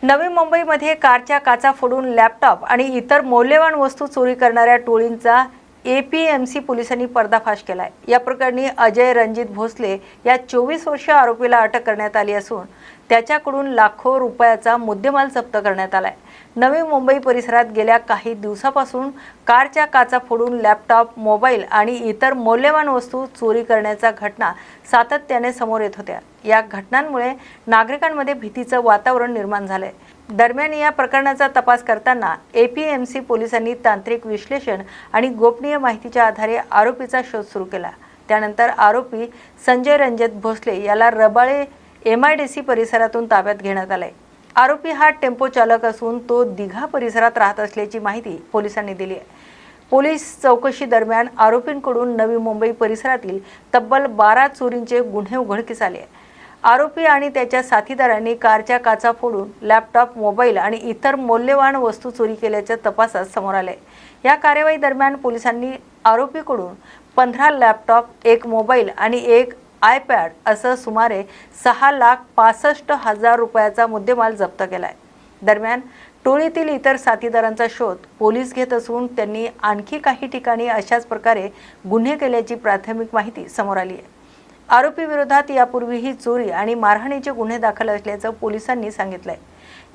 नवी मुंबईमध्ये कारच्या काचा फोडून लॅपटॉप आणि इतर मौल्यवान वस्तू चोरी करणाऱ्या टोळींचा एपीएमसी पोलिसांनी पर्दाफाश केलाय। या प्रकरणी अजय रणजित भोसले या 24 वर्षीय आरोपीला अटक करण्यात आली असून त्याच्याकडून लाखो रुपयाचा मुद्देमाल जप्त करण्यात आलाय। नवी मुंबई परिसरात गेल्या काही दिवसापासून कारच्या काचा फोडून लॅपटॉप, मोबाईल आणि इतर मौल्यवान वस्तू चोरी करण्याच्या घटना सातत्याने समोर येत होत्या। या घटनांमुळे नागरिकांमध्ये भीतीचं वातावरण निर्माण झालंय। दरम्यान या प्रकरणाचा तपास करताना एपीएमसी पोलिसांनी तांत्रिक विश्लेषण आणि गोपनीय माहितीच्या आधारे आरोपीचा शोध सुरू केला। त्यानंतर आरोपी संजय रणजित भोसले याला रबाळे एमआयडीसी परिसरातून ताब्यात घेण्यात आले। आरोपी हा टेम्पो चालक असून तो दिघा परिसरात राहत असल्याची माहिती पोलिसांनी दिली आहे। पोलीस चौकशी दरम्यान आरोपींकडून नवी मुंबई परिसरातील तब्बल 12 चोरींचे गुन्हे उघडकीस आले। आरोपी आणि त्याच्या साथीदारांनी कारच्या काचा फोडून लॅपटॉप, मोबाईल आणि इतर मौल्यवान वस्तू चोरी केल्याचे तपासात समोर आले। या कार्यवाही दरम्यान पोलिसांनी आरोपीकडून 15 लॅपटॉप, 1 मोबाईल आणि 1 आयपॅड असं सुमारे 6,65,000 रुपयाचा मुद्देमाल जप्त केलाय। दरम्यान टोळीतील इतर साथीदारांचा शोध पोलीस घेत असून त्यांनी आणखी काही ठिकाणी अशाच प्रकारे गुन्हे केल्याची प्राथमिक माहिती समोर आली आहे। आरोपी विरोधात यापूर्वीही चोरी आणि मारहाणीचे गुन्हे दाखल असल्याचं पोलिसांनी सांगितलंय।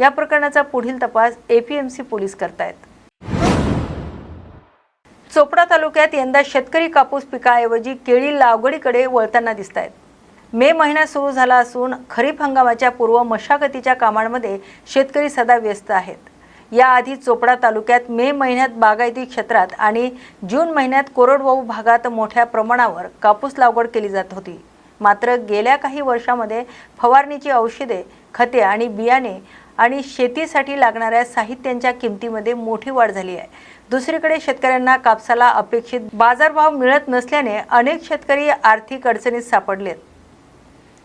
या प्रकरणाचा पुढील तपास एपीएमसी पोलीस करतायत। चोपडा तालुक्यात यंदा शेतकरी कापूस पिकाऐवजी केळी लागवडीकडे वळताना दिसतायत। मे महिना सुरू झाला असून खरीप हंगामाच्या पूर्व मशागतीच्या कामांमध्ये शेतकरी सदा व्यस्त आहेत। याआधी चोपडा तालुक्यात मे महिन्यात बागायती क्षेत्रात आणि जून महिन्यात कोरडवाहू भागात मोठ्या प्रमाणावर कापूस लागवड केली जात होती। मात्र गेल्या काही वर्षांमध्ये फवारणीची औषधे, खते आणि बियाणे आणि शेतीसाठी लागणाऱ्या साहित्यांच्या किमतीमध्ये मोठी वाढ झाली आहे। दुसरीकडे शेतकऱ्यांना कापसाला अपेक्षित बाजारभाव मिळत नसल्याने अनेक शेतकरी आर्थिक अडचणीत सापडलेत।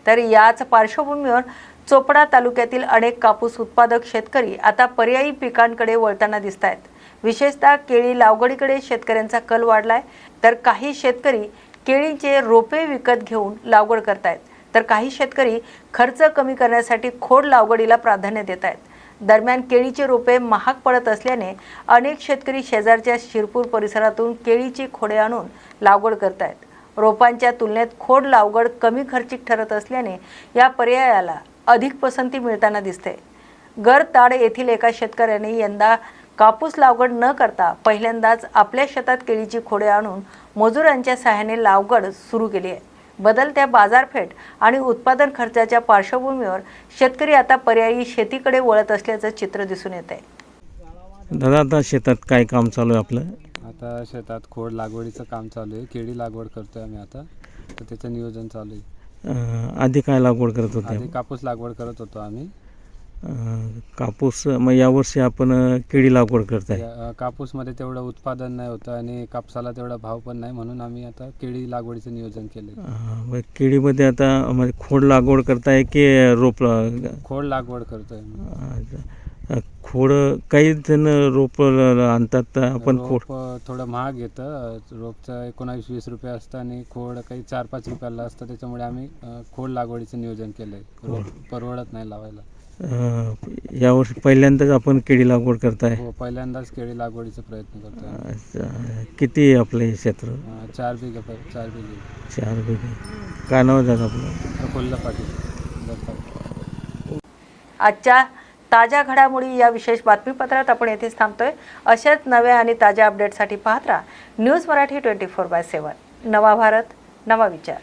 तर याच पार्श्वभूमीवर चोपडा तालुक्यातील अनेक कापूस उत्पादक शेतकरी आता पर्यायी पिकांकडे वळताना दिसतायत। विशेषतः केळी लागवडीकडे शेतकऱ्यांचा कल वाढलाय। तर काही शेतकरी केळीचे रोपे विकत घेऊन लागवड करतायत, तर काही शेतकरी खर्च कमी करण्यासाठी खोड लागवडीला प्राधान्य देत आहेत। दरम्यान केळीचे रोपे महाग पडत असल्याने अनेक शेतकरी शेजारच्या शिरपूर परिसरातून केळीची खोडे आणून लागवड करतायत। रोपांच्या तुलनेत खोड लागवड कमी खर्चिक ठरत असल्याने या पर्यायाला अधिक पसंती मिळताना दिसते। गरताड येथील एका शेतकऱ्याने यंदा कापूस लागवड न करता पहिल्यांदाच आपल्या शेतात केळीची खोडे आणून मजुरांच्या सहाय्याने लागवड सुरू केली आहे। बदलत्या बाजारपेठ आणि उत्पादन खर्चाच्या पार्श्वभूमीवर शेतकरी आता पर्यायी शेतीकडे वळत असल्याचं चित्र दिसून येत आहे। दादा, आता शेतात काय काम चालू आहे आपलं? आता शेतात खोड लागवडीचं काम चालू आहे। केळी लागवड करतोय आम्ही आता, तर त्याचं नियोजन चालू आहे। आधी काय लागवड करत होते? आधी कापूस लागवड करत होतो आम्ही। कापूस, मग यावर्षी आपण केळी लागवड करताय? कापूसमध्ये तेवढं उत्पादन नाही होतं आणि कापसाला तेवढा भाव पण नाही, म्हणून आम्ही आता केळी लागवडीचं नियोजन केलं। केळीमध्ये आता म्हणजे खोड लागवड करताय की रोप? खोड लागवड करतोय। खोड काही जण रोप आणतात, आपण खोड थोडं महाग येतं। रोपचं 19-20 रुपये असतं आणि खोड काही 4-5 रुपयाला असतं। त्याच्यामुळे आम्ही खोड लागवडीचं नियोजन केलंय। रोप परवडत नाही लावायला। यावर्षी पहिल्यांदाच आपण केळी लागवड करताय? हो, पहिल्यांदाच केळी लागवडीचा प्रयत्न करतोय। किती आहे आपलं हे क्षेत्र? 4 बिघे। 4 बिघे। काय नाव आहे आपलं? प्रफुल्ल पाटील। आजच्या ताज्या घडामोडी या विशेष बातमीपत्रात आपण येथेच थांबतोय। अशाच नव्या आणि ताज्या अपडेटसाठी पाहत राहा न्यूज मराठी 24/7। नवा भारत, नवा विचार।